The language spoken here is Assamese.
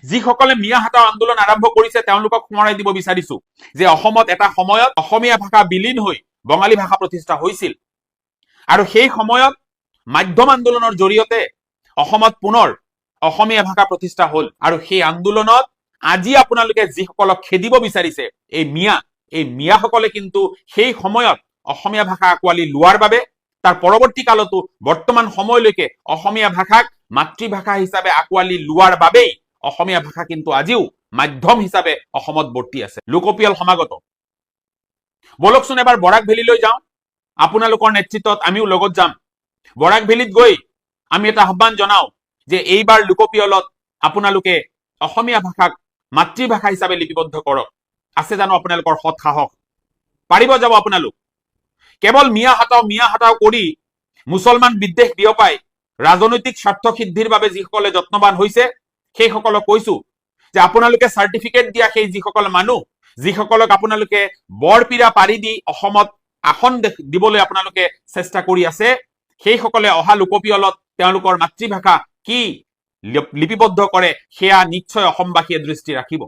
যিসকলে মিয়া হাটাও আন্দোলন আৰম্ভ কৰিছে তেওঁলোকক সোঁৱৰাই দিব বিচাৰিছো যে অসমত এটা সময়ত অসমীয়া ভাষা বিলীন হৈ বঙালী ভাষা প্ৰতিষ্ঠা হৈছিল আৰু সেই সময়ত মাধ্যম আন্দোলনৰ জৰিয়তে অসমত পুনৰ অসমীয়া ভাষা প্ৰতিষ্ঠা হল আৰু সেই আন্দোলনত আজি আপোনালোকে যিসকলক খেদিব বিচাৰিছে এই মিয়াসকলে কিন্তু সেই সময়ত অসমীয়া ভাষা আকোৱালি লোৱাৰ বাবে তাৰ পৰৱৰ্তী কালতো বৰ্তমান সময়লৈকে অসমীয়া ভাষাক মাতৃভাষা হিচাপে আকোৱালি লোৱাৰ বাবেই অসমীয়া ভাষা কিন্তু আজিও মাধ্যম হিচাপে অসমত বৰ্তি আছে। লোকপিয়ল সমাগত, বলকচোন এবাৰ বৰাক ভেলীলৈ যাওঁ, আপোনালোকৰ নেতৃত্বত আমিও লগত যাম। বৰাক ভেলীত গৈ আমি এটা আহ্বান জনাও যে এইবাৰ লোকপিয়লত আপোনালোকে অসমীয়া ভাষাক মাতৃভাষা হিচাপে লিপিবদ্ধ কৰক। আছে জানো আপোনালোকৰ সৎ সাহস? পাৰিব যাব আপোনালোক? কেৱল মিয়া হাটাও কৰি মুছলমান বিদ্বেষ বিয়পাই ৰাজনৈতিক স্বাৰ্থ সিদ্ধিৰ বাবে যিসকলে যত্নবান হৈছে সেইসকলক কৈছো যে আপোনালোকে চাৰ্টিফিকেট দিয়া সেই যিসকল মানুহ যিসকলক আপোনালোকে বৰপীৰা পাৰি দি অসমত আসন দিবলৈ আপোনালোকে চেষ্টা কৰি আছে সেইসকলে অহা লোকপিয়লত তেওঁলোকৰ মাতৃভাষা কি লিপিবদ্ধ কৰে সেয়া নিশ্চয় অসমবাসীয়ে দৃষ্টি ৰাখিব।